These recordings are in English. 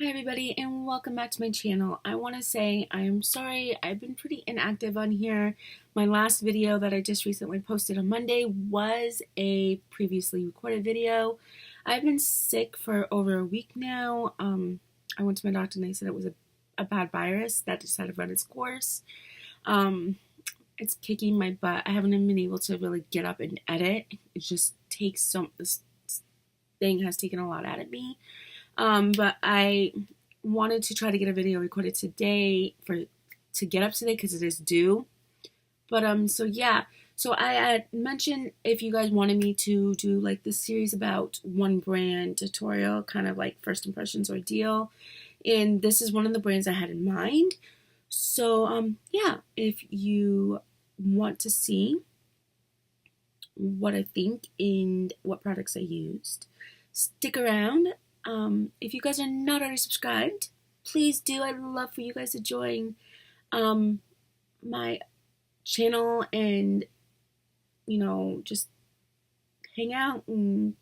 Hi everybody and welcome back to my channel. I want to say I'm sorry I've been pretty inactive on here. My last video that I just recently posted on Monday was a previously recorded video. I've been sick for over a week now. I went to my doctor and they said it was a bad virus that decided to run its course. It's kicking my butt. I haven't even been able to really get up and edit. It just takes this thing has taken a lot out of me. But I wanted to try to get a video recorded today to get up today because it is due. But so yeah, so I had mentioned if you guys wanted me to do like this series about one brand tutorial, kind of like first impressions ordeal, and this is one of the brands I had in mind. So yeah, if you want to see what I think and what products I used, stick around. If you guys are not already subscribed, please do. I'd love for you guys to join my channel and, just hang out and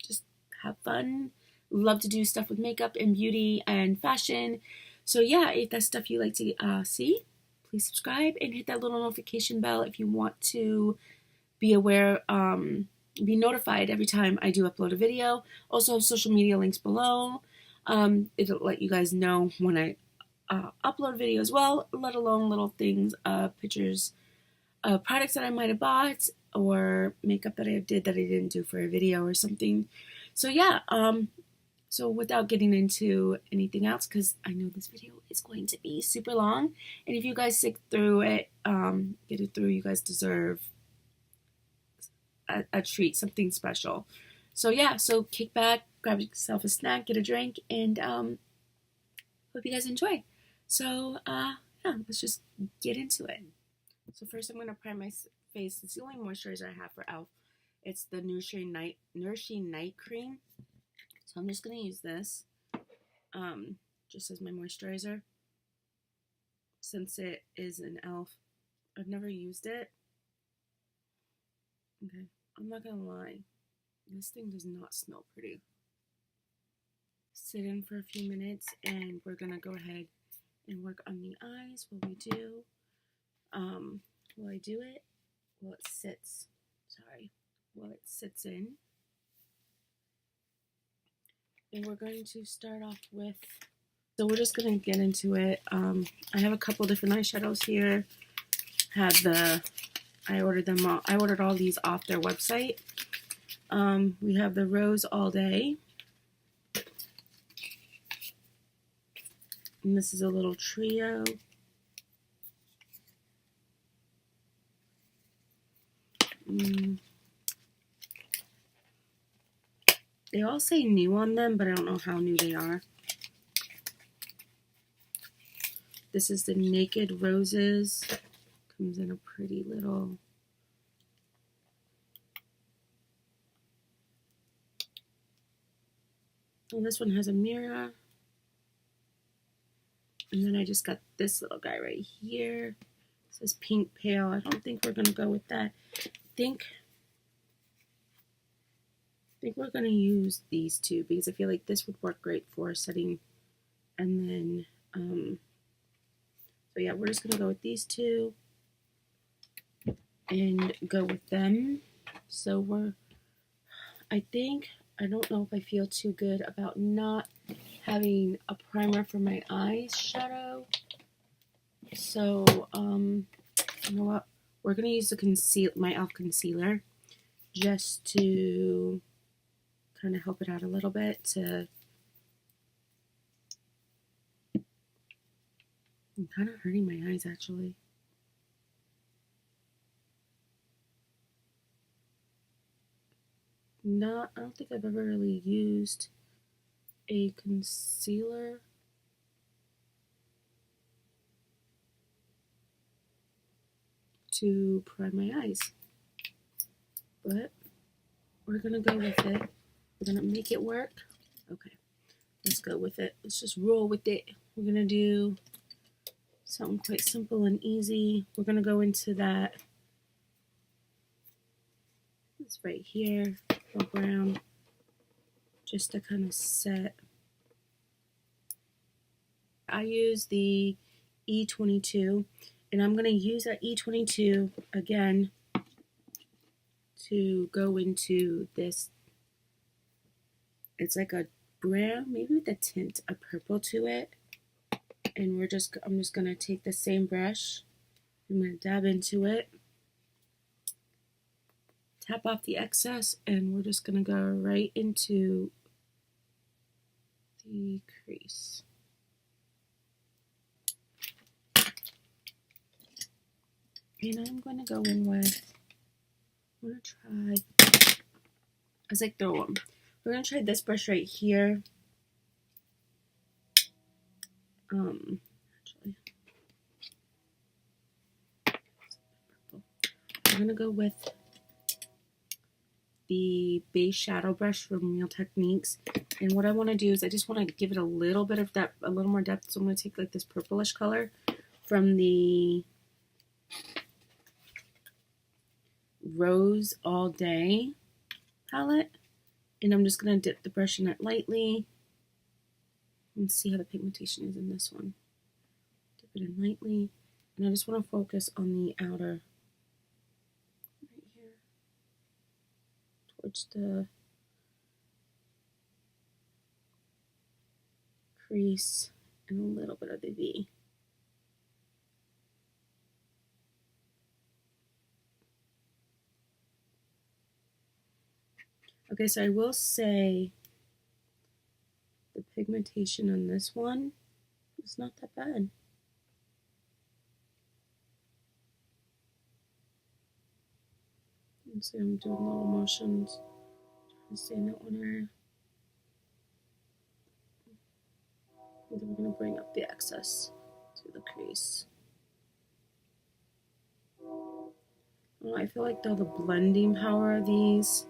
just have fun. Love to do stuff with makeup and beauty and fashion. So yeah, if that's stuff you like to see, please subscribe and hit that little notification bell if you want to be aware, be notified every time I do upload a video. Also, social media links below. It'll let you guys know when I upload video as well, let alone little things, pictures, products that I might have bought or makeup that I did that I didn't do for a video or something. So yeah, so without getting into anything else, because I know this video is going to be super long, and if you guys stick through it, get it through, you guys deserve a treat, something special. So yeah, so kick back, grab yourself a snack, get a drink, and hope you guys enjoy. So yeah, let's just get into it. So first I'm going to prime my face. It's the only moisturizer I have for e.l.f. It's the Nourishing Night Cream. So I'm just going to use this just as my moisturizer. Since it is an e.l.f., I've never used it. Okay, I'm not going to lie. This thing does not smell pretty. Sit in for a few minutes and we're going to go ahead and work on the eyes while we do. While I do it, while it sits in. And we're going to start off with, so we're just going to get into it. I have a couple different eyeshadows here. I ordered all these off their website. We have the Rose All Day. And this is a little trio. They all say new on them, but I don't know how new they are. This is the Naked Roses. Comes in a pretty little... Oh, this one has a mirror. And then I just got this little guy right here. It says Pink Pale. I don't think we're going to go with that. I think we're going to use these two because I feel like this would work great for setting. And then, so yeah, we're just going to go with these two and go with them. So I don't know if I feel too good about not having a primer for my eyeshadow. So, you know what? We're going to use my e.l.f. concealer just to kind of help it out a little bit. I'm kind of hurting my eyes actually. I don't think I've ever really used a concealer to prime my eyes, but we're gonna go with it. We're gonna make it work. Okay, let's go with it. Let's just roll with it. We're gonna do something quite simple and easy. We're gonna go into that. It's right here, brown, just to kind of set I use the E22, and I'm going to use that E22 again to go into this. It's like a brown, maybe with a tint of purple to it. And I'm just going to take the same brush. I'm going to dab into it, tap off the excess, and we're just going to go right into the crease. And I'm going to go in with, I'm going to try, as I throw them, we're going to try this brush right here. Actually, I'm going to go with the base shadow brush from Real Techniques. And what I want to do is I just want to give it a little bit of depth, a little more depth. So I'm going to take like this purplish color from the Rose All Day palette. And I'm just going to dip the brush in it lightly and see how the pigmentation is in this one. Dip it in lightly. And I just want to focus on the outer, right here, towards the crease and a little bit of the V. Okay, so I will say the pigmentation on this one is not that bad. And so I'm doing little motions, trying to stay in that one area. And then we're going to bring up the excess to the crease. Oh, I feel like though the blending power of these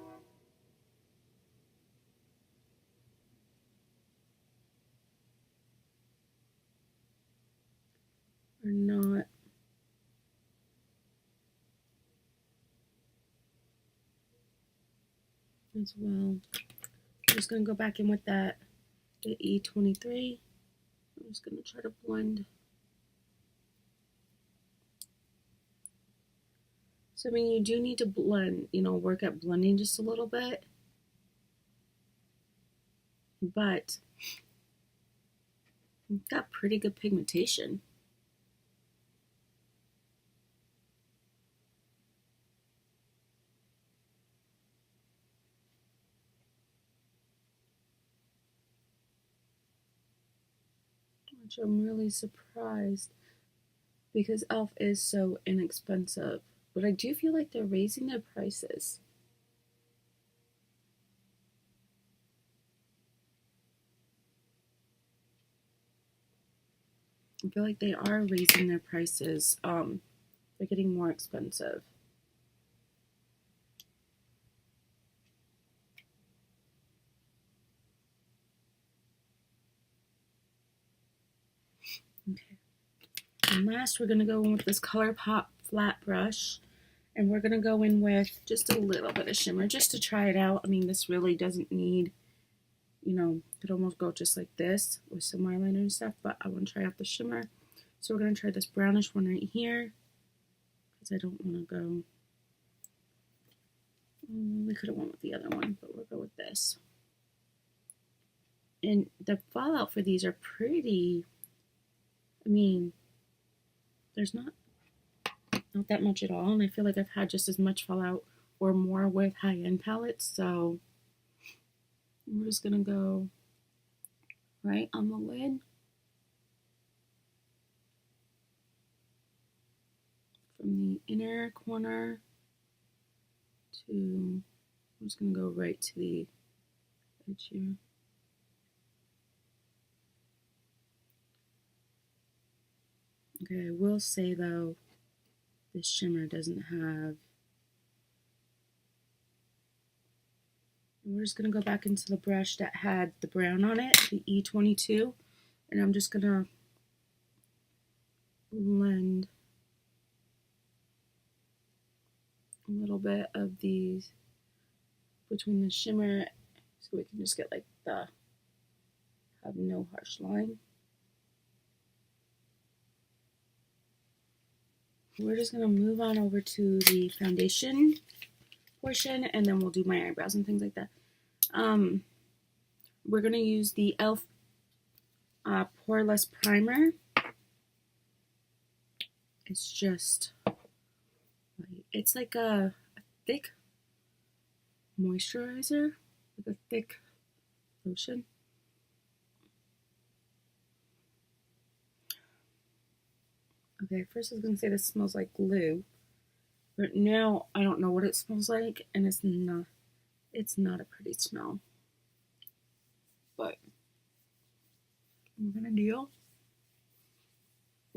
are not as well. I'm just going to go back in with the E23. I'm just going to try to blend. So, I mean, you do need to blend, work at blending just a little bit. But you've got pretty good pigmentation. Which I'm really surprised because e.l.f. is so inexpensive. But I do feel like they're raising their prices. I feel like they are raising their prices. They're getting more expensive. Okay. And last, we're going to go in with this ColourPop flat brush. And we're going to go in with just a little bit of shimmer just to try it out. I mean, this really doesn't need, could almost go just like this with some eyeliner and stuff. But I want to try out the shimmer. So we're going to try this brownish one right here. Because I don't want to go. We could have went with the other one, but we'll go with this. And the fallout for these are pretty, I mean, there's not that much at all. And I feel like I've had just as much fallout or more with high-end palettes. So we're just going to go right on the lid. From the inner corner to, I'm just going to go right to the edge here. Okay, I will say though, this shimmer doesn't have, and we're just going to go back into the brush that had the brown on it, the E22, and I'm just going to blend a little bit of these between the shimmer so we can just get like have no harsh line. we're just going to move on over to the foundation portion, and then we'll do my eyebrows and things like that. We're going to use the e.l.f. Poreless Primer. It's just, it's like a thick moisturizer, like a thick lotion. Okay, first I was going to say this smells like glue, but now I don't know what it smells like, and it's not a pretty smell. But I'm going to deal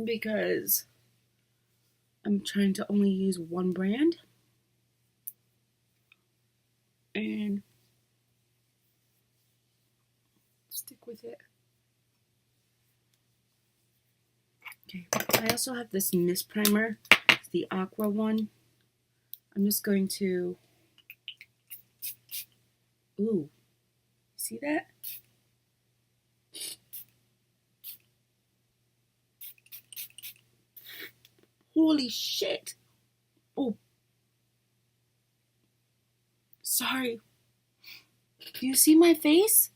because I'm trying to only use one brand, and stick with it. Okay, I also have this mist primer. It's the aqua one. I'm just going to, ooh, see that? Holy shit. Oh, sorry. Do you see my face?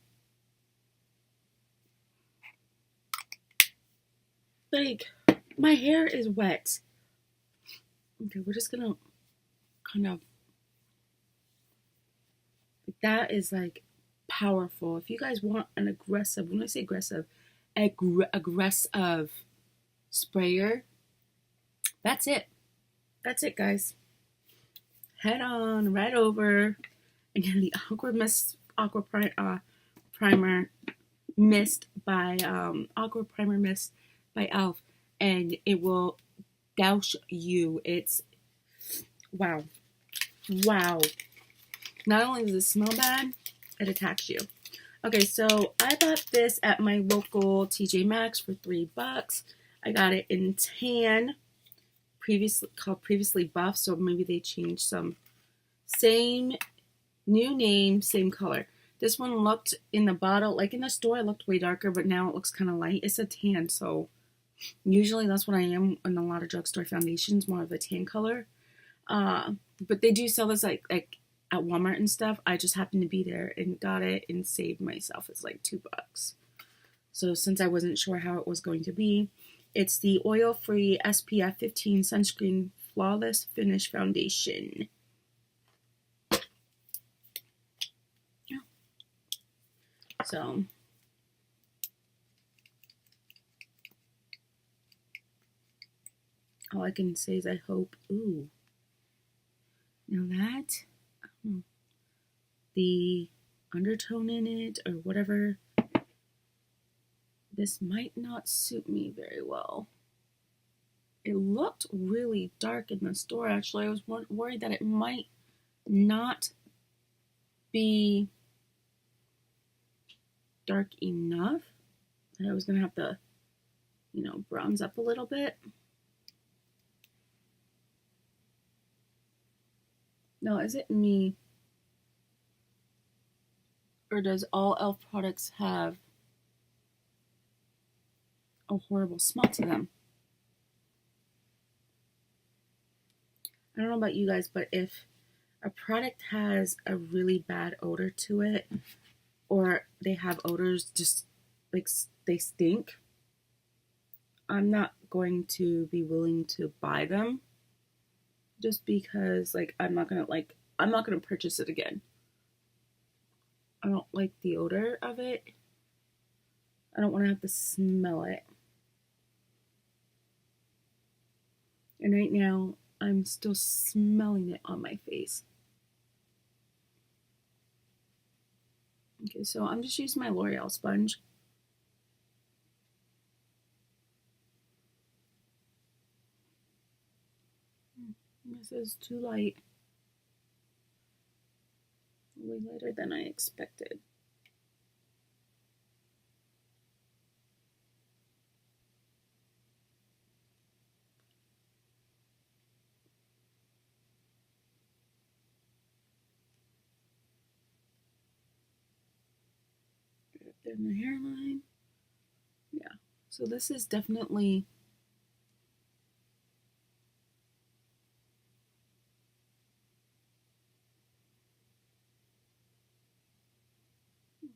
Like, my hair is wet. Okay, we're just gonna kind of, that is like powerful. If you guys want an aggressive, when I say aggressive, aggressive sprayer, that's it. That's it, guys. Head on right over. Again, the Aqua Primer Mist by Aqua Primer Mist by e.l.f. and it will douse you. It's wow. Not only does it smell bad, it attacks you. Okay, so I bought this at my local TJ Maxx for $3. I got it in tan, previously buff, so maybe they changed some. Same new name, same color. This one looked in the bottle, like in the store, it looked way darker, but now it looks kind of light. It's a tan, so usually that's what I am in a lot of drugstore foundations, more of a tan color. But they do sell this like at Walmart and stuff. I just happened to be there and got it and saved myself. It's like $2. So since I wasn't sure how it was going to be, it's the oil-free SPF 15 sunscreen flawless finish foundation. Yeah. So all I can say is I hope. Ooh. Now that, I don't know, the undertone in it or whatever, this might not suit me very well. It looked really dark in the store, actually. I was worried that it might not be dark enough. And I was going to have to, bronze up a little bit. Now, is it me? Or does all e.l.f. products have a horrible smell to them? I don't know about you guys, but if a product has a really bad odor to it, or they have odors just like they stink, I'm not going to be willing to buy them just because I'm not gonna purchase it again. I don't like the odor of it. I don't want to have to smell it. And right now, I'm still smelling it on my face. Okay, so I'm just using my L'Oreal sponge. This is too light. Way lighter than I expected. Right up there in the hairline. Yeah. So this is definitely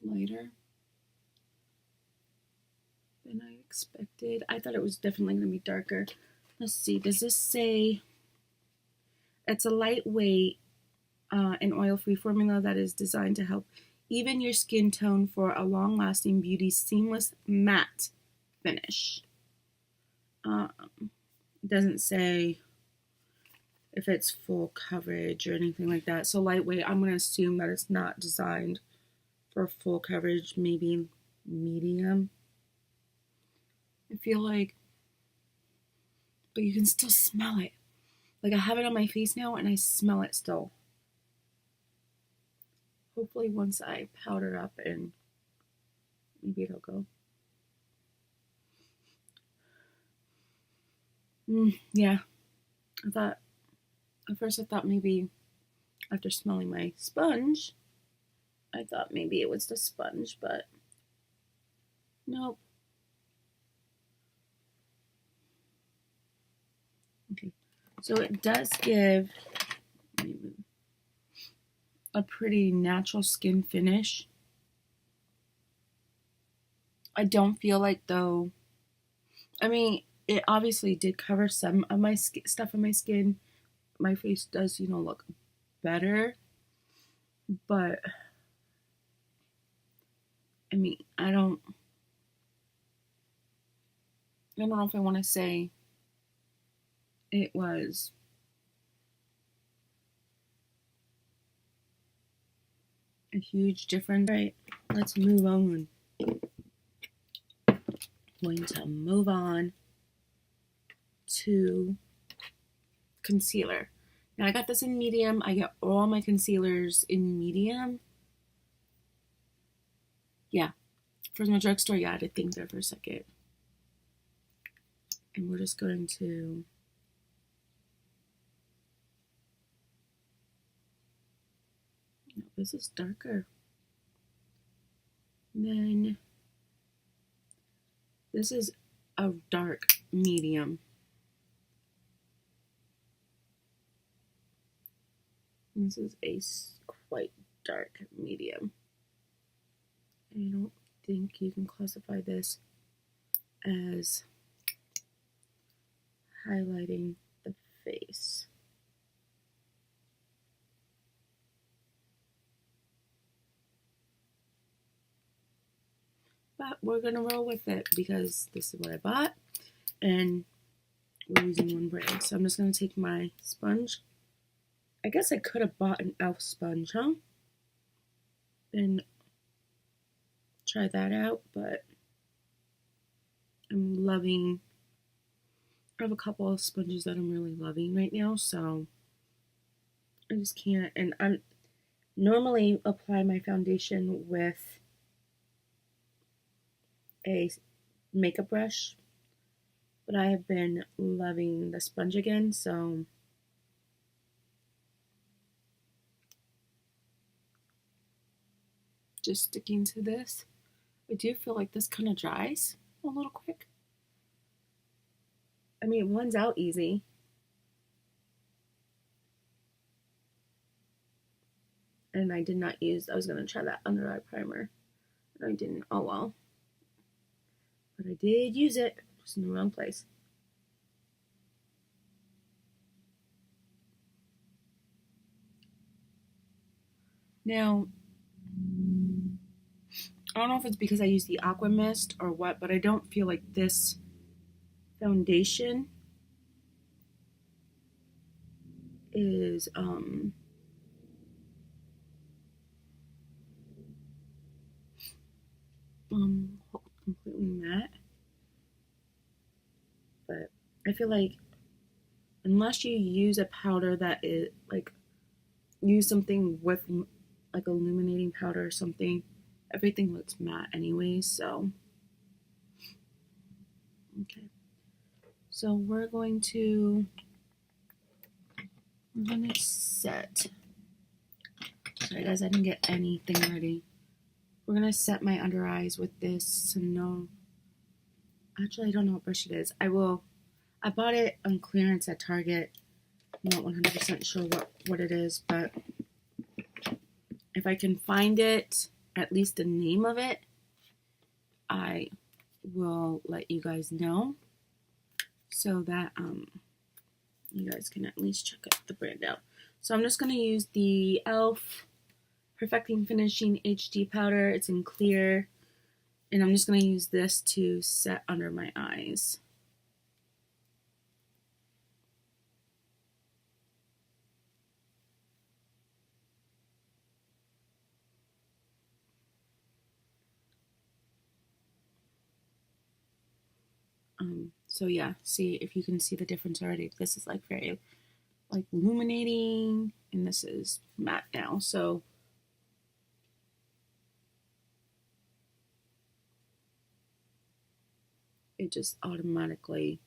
lighter than I expected. I thought it was definitely going to be darker. Let's see, does this say it's a lightweight and oil-free formula that is designed to help even your skin tone for a long-lasting beauty seamless matte finish. It doesn't say if it's full coverage or anything like that. So lightweight, I'm going to assume that it's not designed for full coverage, maybe medium. I feel like, but you can still smell it. Like I have it on my face now and I smell it still. Hopefully once I powder up and maybe it'll go. Yeah, at first I thought maybe after smelling my sponge, I thought maybe it was the sponge, but nope. Okay, so it does give a pretty natural skin finish. I don't feel like though, I mean, it obviously did cover some of my stuff on my skin. My face does, look better, but I mean, I don't know if I want to say it was a huge difference. All right, let's move on. Going to move on to concealer. Now I got this in medium. I get all my concealers in medium. Yeah, from the drugstore. Yeah, I had to think there for a second. And we're just going to this is darker. And then this is a dark medium. This is a quite dark medium. I don't think you can classify this as highlighting the face. But we're gonna roll with it because this is what I bought and we're using one brand. So I'm just gonna take my sponge. I guess I could have bought an e.l.f. sponge, huh? And try that out, but I'm loving, I have a couple of sponges that I'm really loving right now, so I just can't. And I normally apply my foundation with a makeup brush, but I have been loving the sponge again, so just sticking to this. I do feel like this kind of dries a little quick. I mean, it blends out easy. And I did not use, I was going to try that under eye primer. And I didn't, oh well. But I did use it, just in the wrong place. Now, I don't know if it's because I use the Aqua Mist or what, but I don't feel like this foundation is completely matte. But I feel like unless you use a powder that is like, use something with like illuminating powder or something, everything looks matte anyways, so okay. So we're gonna set, sorry guys, I didn't get anything ready. We're gonna set my under eyes with this actually I don't know what brush it is. I bought it on clearance at Target. I'm not 100% sure what it is, but if I can find it, at least the name of it, I will let you guys know so that you guys can at least check the brand out. So I'm just going to use the e.l.f. Perfecting Finishing HD powder. It's in clear, and I'm just going to use this to set under my eyes. So yeah, see if you can see the difference already. This is like very like illuminating, and this is matte now. So it just automatically,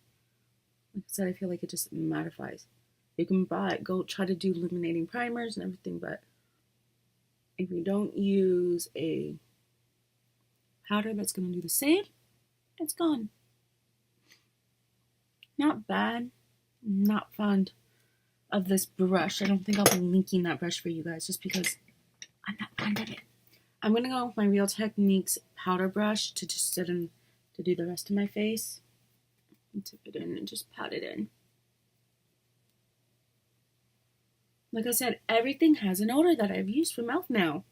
like I said, I feel like it just mattifies. You can go try to do illuminating primers and everything, but if you don't use a powder that's going to do the same, it's gone. Not bad, not fond of this brush. I don't think I'll be linking that brush for you guys just because I'm not fond of it. I'm going to go with my Real Techniques powder brush to just sit in to do the rest of my face. And tip it in and just pat it in. Like I said, everything has an odor that I've used from e.l.f. now.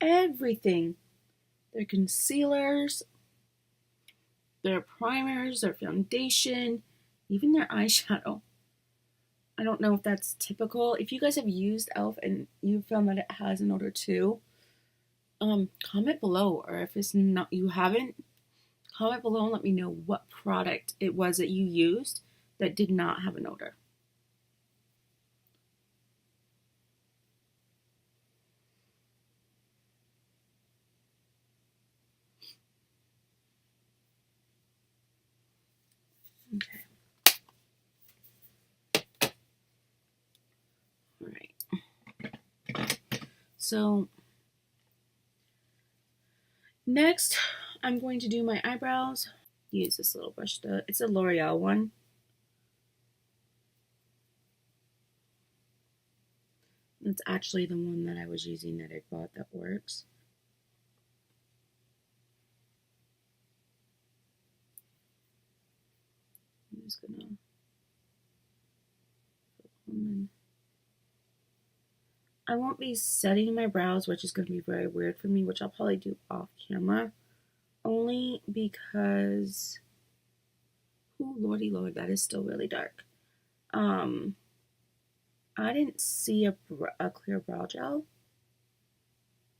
Everything. Their concealers, their primers, their foundation, even their eyeshadow. I don't know if that's typical. If you guys have used e.l.f. and you found that it has an odor too, comment below. Or if it's not, you haven't, comment below and let me know what product it was that you used that did not have an odor. Okay. All right. So next, I'm going to do my eyebrows. Use this little brush. It's a L'Oreal one. That's actually the one that I was using that I bought that works. I'm just gonna put them in. I won't be setting my brows, which is going to be very weird for me, which I'll probably do off camera. Only because, oh lordy lord, that is still really dark. I didn't see a clear brow gel.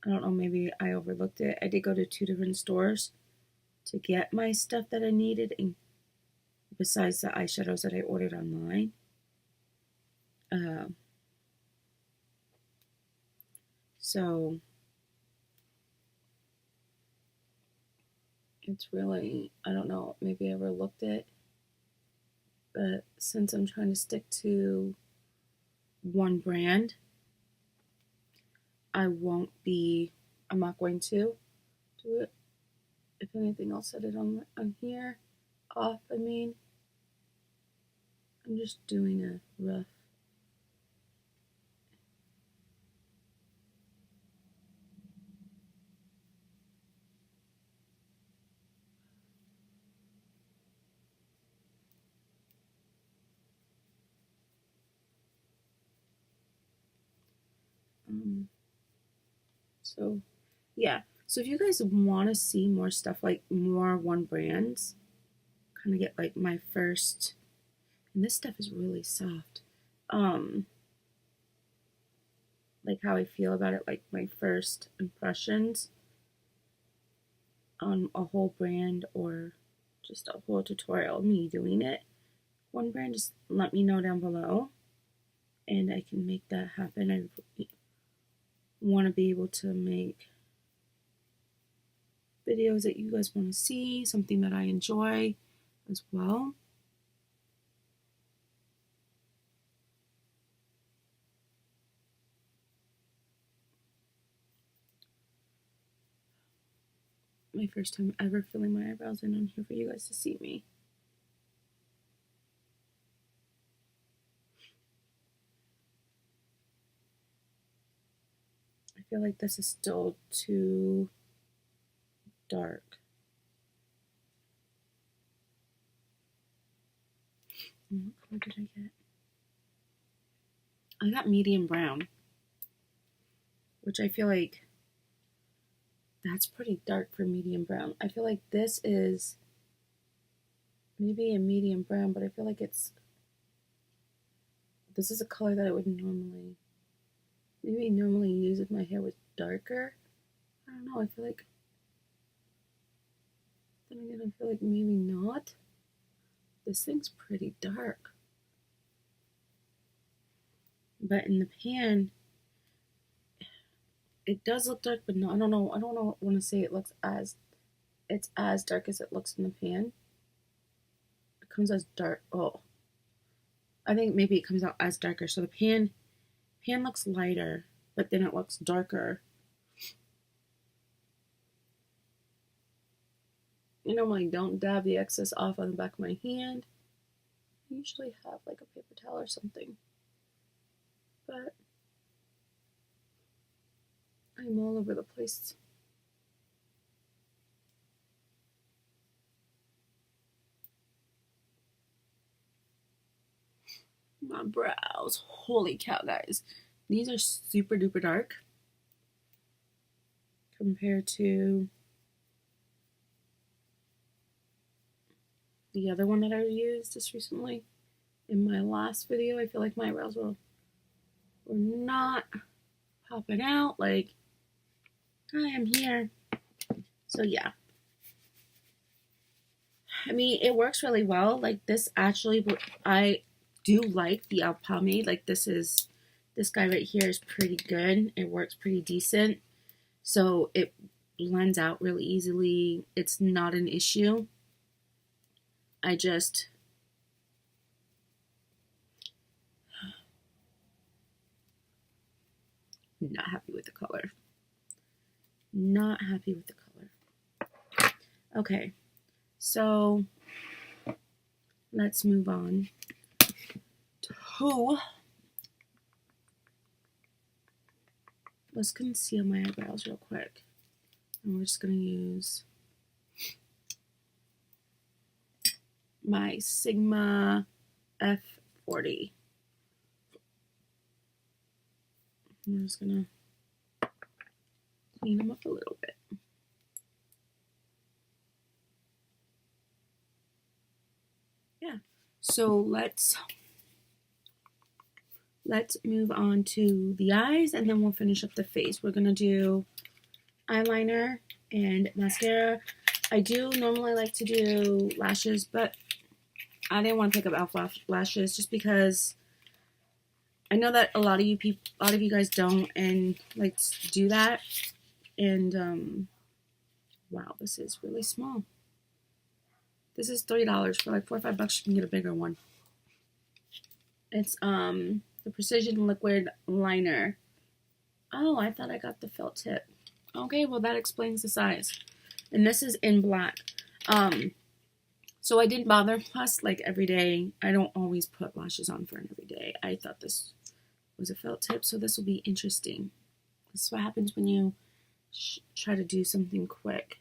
I don't know, maybe I overlooked it. I did go to 2 different stores to get my stuff that I needed, and besides the eyeshadows that I ordered online. So it's really, I don't know, maybe I overlooked it, but since I'm trying to stick to one brand, I'm not going to do it. If anything, I'll set it on here, off, I mean. I'm just doing a rough. So yeah, so if you guys want to see more stuff, like more one brands, kind of get like my first, and this stuff is really soft, like how I feel about it, like my first impressions on a whole brand or just a whole tutorial, me doing it, one brand, just let me know down below and I can make that happen. I want to be able to make videos that you guys want to see, something that I enjoy as well. My first time ever filling my eyebrows in on here for you guys to see me. I feel like this is still too dark. What color did I get? I got medium brown, which I feel like that's pretty dark for medium brown. I feel like this is maybe a medium brown, but I feel like this is a color that I would normally use if my hair was darker. I don't know, then again, I feel like maybe not. This thing's pretty dark. But in the pan, it does look dark, but no, I don't want to say it's as dark as it looks in the pan. It comes as dark. Oh, I think maybe it comes out as darker. So the pan looks lighter, but then it looks darker. I normally don't dab the excess off on the back of my hand. I usually have like a paper towel or something. But I'm all over the place. My brows. Holy cow, guys. These are super duper dark compared to the other one that I used just recently. In my last video, I feel like my brows were not popping out. Like, I am here. So yeah. I mean, it works really well. Like this actually, I do like the pomade. Like this guy right here is pretty good. It works pretty decent. So it blends out really easily. It's not an issue. I just not happy with the color. Not happy with the color. Okay, so let's move on to, let's conceal my eyebrows real quick. And we're just going to use my Sigma F40. I'm just going to clean them up a little bit. Yeah, so let's move on to the eyes, and then we'll finish up the face. We're going to do eyeliner and mascara. I do normally like to do lashes, but I didn't want to pick up e.l.f. lashes just because I know that a lot of you guys don't and like to do that. And wow, this is really small. This is $3 for like $4 or $5. You can get a bigger one. It's the Precision Liquid Liner. Oh, I thought I got the felt tip. Okay, well that explains the size. And this is in black. So I didn't bother. Plus, like every day, I don't always put lashes on for an everyday. I thought this was a felt tip, so this will be interesting. This is what happens when you try to do something quick.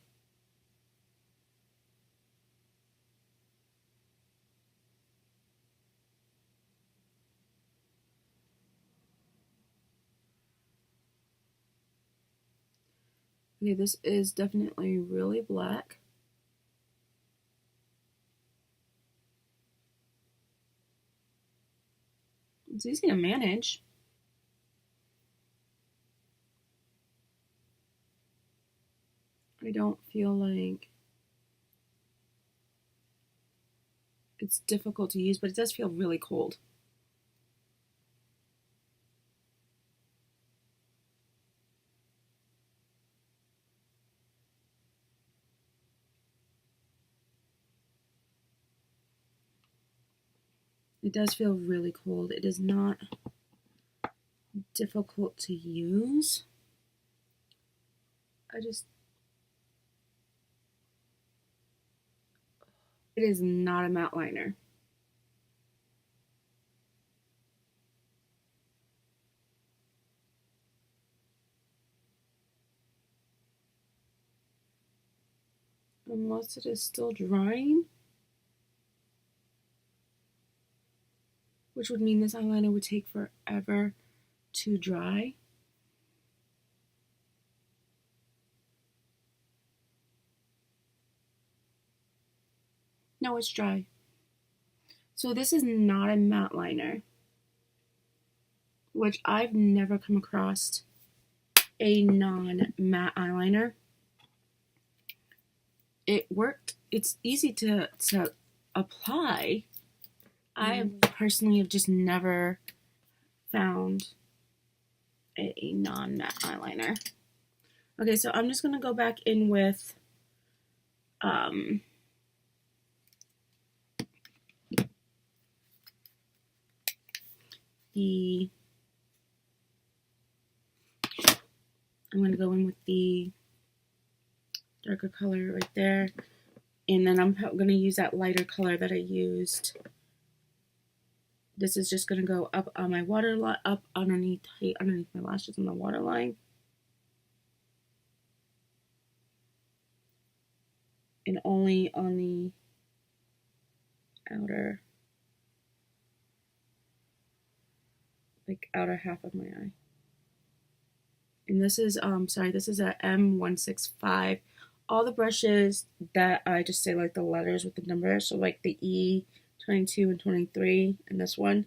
Okay, this is definitely really black. It's easy to manage. I don't feel like it's difficult to use, but it does feel really cold. It does feel really cold. It is not difficult to use. It is not a matte liner. unless it is still drying, which would mean this eyeliner would take forever to dry. No, it's dry. So this is not a matte liner, which I've never come across a non-matte eyeliner. It worked. It's easy to apply. I personally have just never found a non-matte eyeliner. Okay, so I'm just going to go back in with I'm going to go in with the darker color right there, and then I'm going to use that lighter color that I used. This is just going to go up on my waterline, up underneath my lashes on the waterline. And only on the outer half of my eye. And this is this is a M165. All the brushes that I just say like the letters with the numbers, so like the E, 22 and 23, and this one,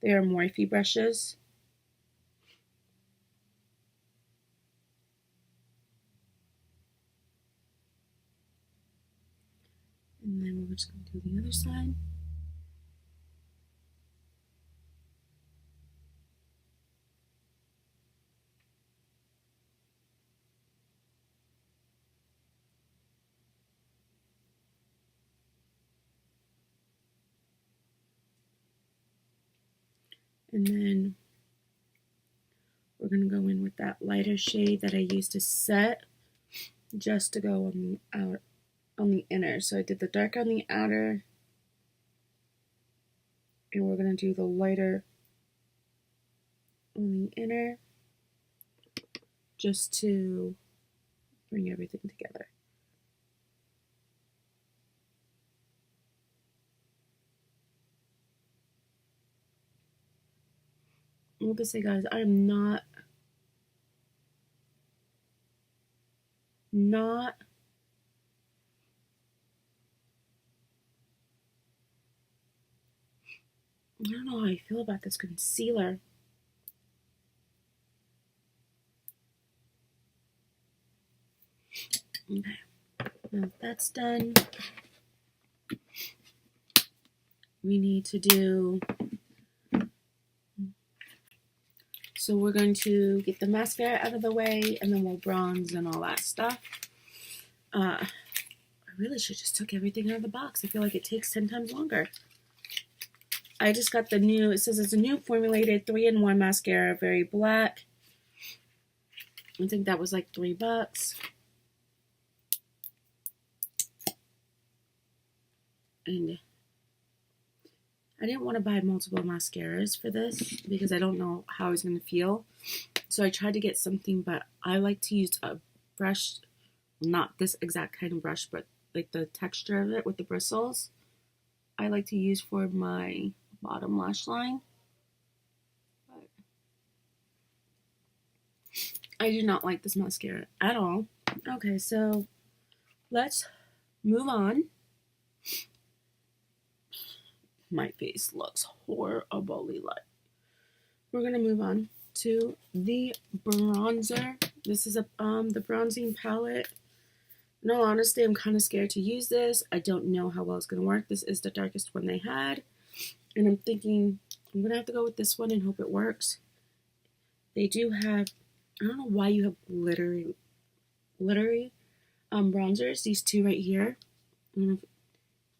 they are Morphe brushes. And then we're just going to do the other side. And then we're going to go in with that lighter shade that I used to set, just to go on the inner. So I did the dark on the outer, and we're going to do the lighter on the inner, just to bring everything together. I'm gonna say, guys, I am not I don't know how I feel about this concealer. Okay, now that's done, we need to do, so we're going to get the mascara out of the way, and then we'll bronze and all that stuff. I really should just took everything out of the box. I feel like it takes 10 times longer. I just got the new, it says it's a new formulated 3-in-1 mascara, very black. I think that was like $3. And I didn't want to buy multiple mascaras for this because I don't know how I was going to feel. So I tried to get something, but I like to use a brush, not this exact kind of brush, but like the texture of it with the bristles. I like to use for my bottom lash line. But I do not like this mascara at all. Okay, so let's move on. My face looks horribly light. We're gonna move on to the bronzer. This is the bronzing palette. In all honesty, I'm kind of scared to use this. I don't know how well it's gonna work. This is the darkest one they had, and I'm thinking I'm gonna have to go with this one and hope it works. They do have, I don't know why you have glittery bronzers. These two right here. I don't know if,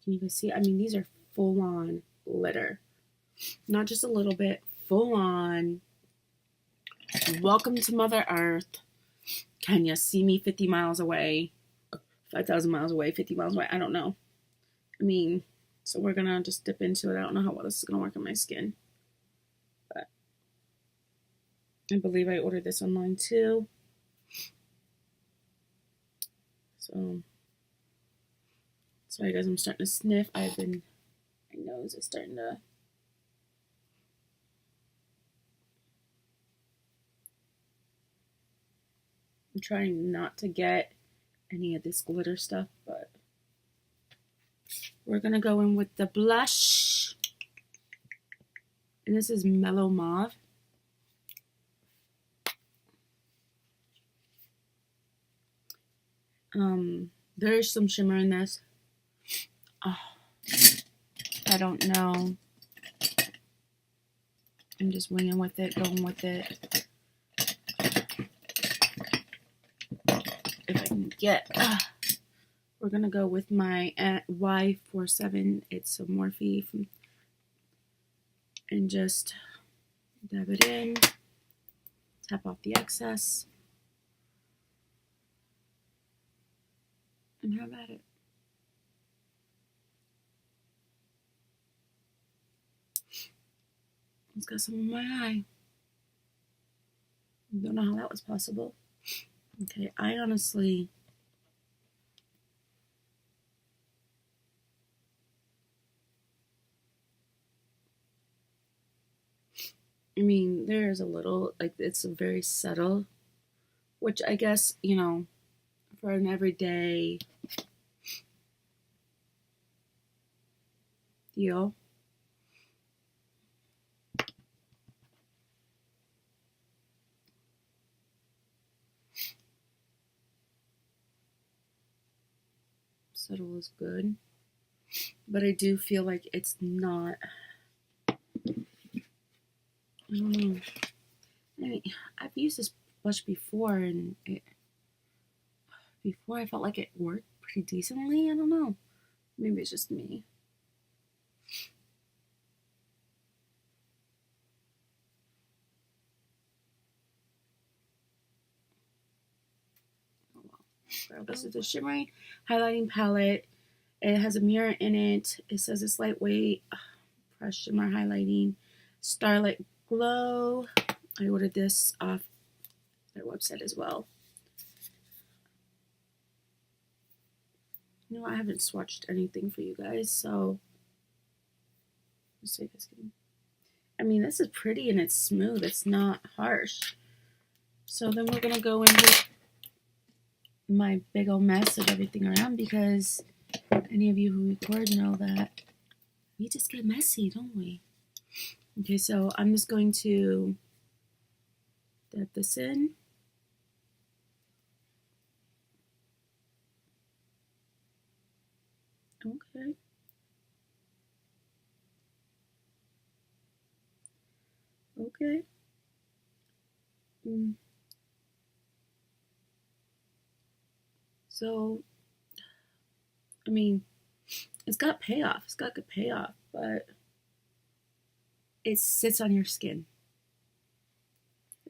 can you guys see? I mean, these are full on glitter, not just a little bit. Full on. Welcome to Mother Earth. Can you see me 50 miles away? 5,000 miles away, 50 miles away? I don't know. I mean, so we're gonna just dip into it. I don't know how well this is gonna work on my skin, but I believe I ordered this online too. So Sorry guys, I'm starting to sniff. My nose is starting to. I'm trying not to get any of this glitter stuff, but we're gonna go in with the blush. And this is Mellow Mauve. There's some shimmer in this. Oh, I don't know. I'm just winging with it, going with it. If I can get, we're gonna go with my Y47. It's a Morphe and just dab it in, tap off the excess, and have at it. It's got some in my eye. Don't know how that was possible. Okay, I honestly, there's a little, like, it's a very subtle, which I guess, you know, for an everyday deal. Subtle is good, but I do feel like it's not, I don't know. I've used this blush before, and before I felt like it worked pretty decently. I don't know. Maybe it's just me. Oh well. This is a shimmering highlighting palette. It has a mirror in it. It says it's lightweight. Press shimmer highlighting. Starlight Glow. I ordered this off their website as well. You know, I haven't swatched anything for you guys, so let's see if this can. This is pretty and it's smooth. It's not harsh. So then we're gonna go in with my big old mess of everything around, because any of you who record know that we just get messy, don't we? Okay, so I'm just going to dab this in. Okay. Okay. So, it's got payoff. It's got good payoff, but it sits on your skin.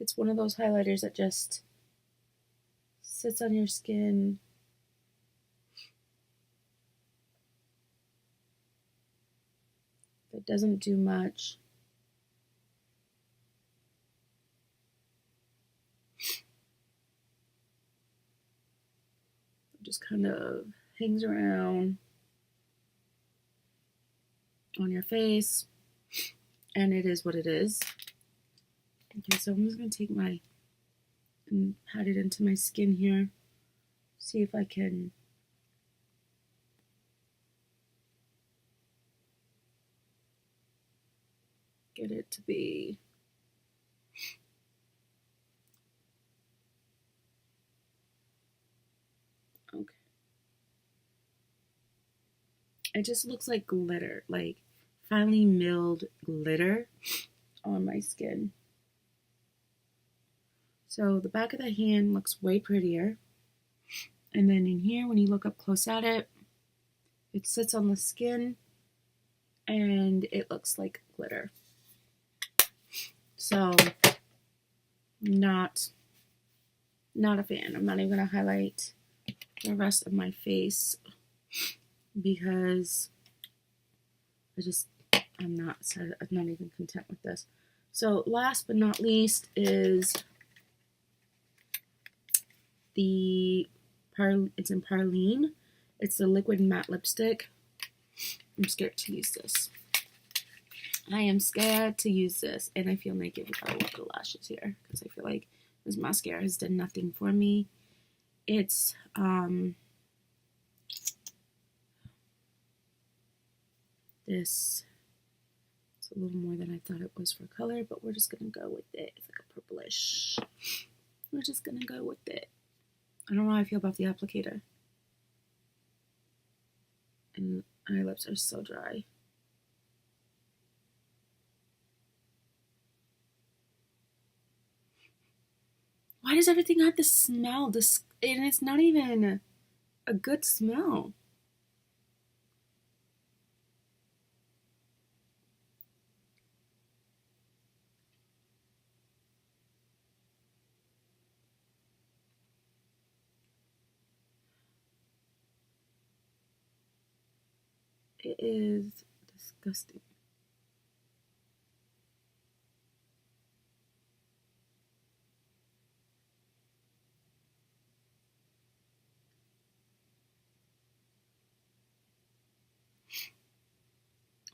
It's one of those highlighters that just sits on your skin. That doesn't do much. It just kind of hangs around on your face, and it is what it is. Okay, so I'm just going to take and pat it into my skin here. See if I can get it to be okay. It just looks like glitter, like finely milled glitter on my skin. So the back of the hand looks way prettier. And then in here, when you look up close at it, it sits on the skin and it looks like glitter. So not a fan. I'm not even going to highlight the rest of my face because I'm not even content with this. So last but not least is it's in Parlene. It's the liquid matte lipstick. I'm scared to use this. I am scared to use this, and I feel naked without the lashes here because I feel like this mascara has done nothing for me. It's this. It's a little more than I thought it was for color, but we're just gonna go with it. It's like a purplish. We're just gonna go with it. I don't know how I feel about the applicator, and my lips are so dry. Why does everything have to smell this? And it's not even a good smell. It is disgusting.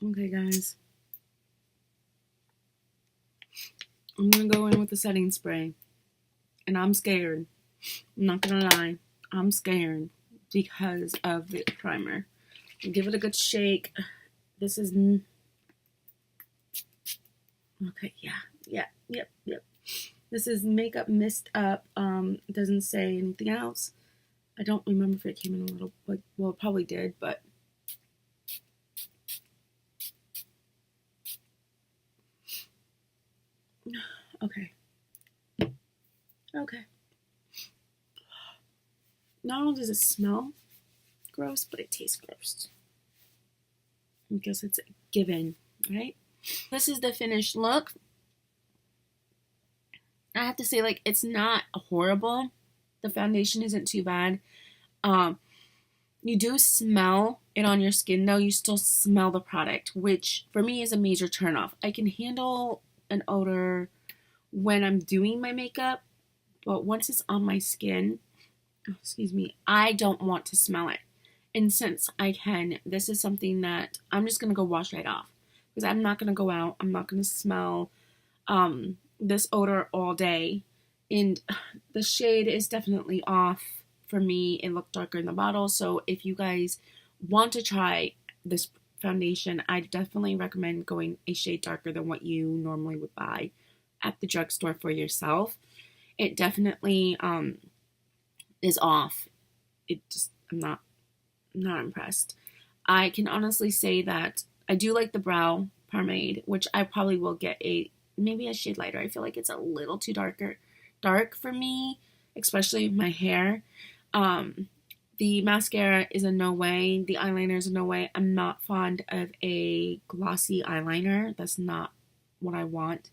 Okay, guys. I'm gonna go in with the setting spray. And I'm scared. I'm not gonna lie. I'm scared because of the primer. Give it a good shake. This is... Okay, yep. This is Makeup Mist Up. It doesn't say anything else. I don't remember if it came in a little... Well, it probably did, but... Okay. Not only does it smell gross, but it tastes gross. I guess it's a given, right? This is the finished look. I have to say, like, it's not horrible. The foundation isn't too bad. You do smell it on your skin, though. You still smell the product, which for me is a major turnoff. I can handle an odor when I'm doing my makeup, but once it's on my skin, I don't want to smell it. And since I can, this is something that I'm just going to go wash right off. Because I'm not going to go out. I'm not going to smell this odor all day. And the shade is definitely off for me. It looked darker in the bottle. So if you guys want to try this foundation, I definitely recommend going a shade darker than what you normally would buy at the drugstore for yourself. It definitely is off. I'm not impressed. I can honestly say that I do like the brow pomade, which I probably will get maybe a shade lighter. I feel like it's a little too dark for me, especially with my hair. The mascara is a no way. The eyeliner is a no way. I'm not fond of a glossy eyeliner. That's not what I want.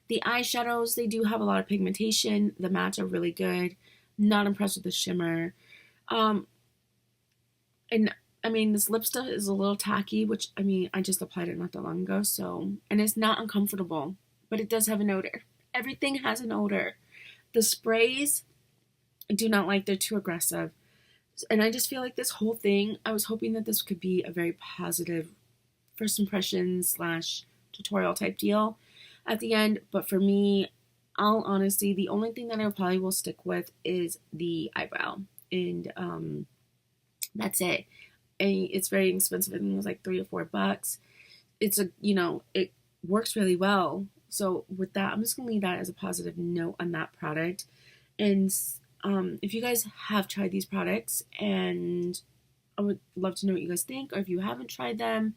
The eyeshadows, they do have a lot of pigmentation. The mattes are really good. Not impressed with the shimmer. And I mean, this lip stuff is a little tacky, which, I mean, I just applied it not that long ago, so, and it's not uncomfortable, but it does have an odor. Everything has an odor. The sprays, I do not like. They're too aggressive. And I just feel like this whole thing, I was hoping that this could be a very positive first impression / tutorial type deal at the end, but for me, all honesty, the only thing that I probably will stick with is the eyebrow, and that's it. And it's very expensive. I think it was like $3 or $4. It's it works really well. So with that, I'm just gonna leave that as a positive note on that product. And if you guys have tried these products, and I would love to know what you guys think, or if you haven't tried them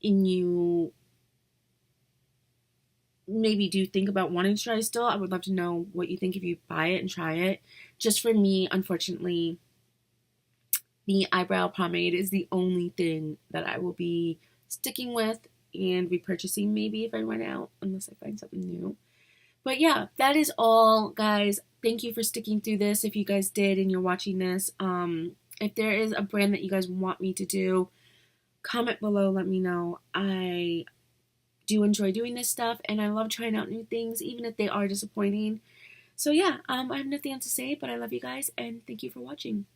and you maybe do think about wanting to try still, I would love to know what you think if you buy it and try it. Just for me, unfortunately, the eyebrow pomade is the only thing that I will be sticking with and repurchasing maybe if I run out, unless I find something new. But yeah, that is all, guys. Thank you for sticking through this if you guys did and you're watching this. If there is a brand that you guys want me to do, comment below, let me know. I do enjoy doing this stuff, and I love trying out new things, even if they are disappointing. So yeah, I have nothing else to say, but I love you guys, and thank you for watching.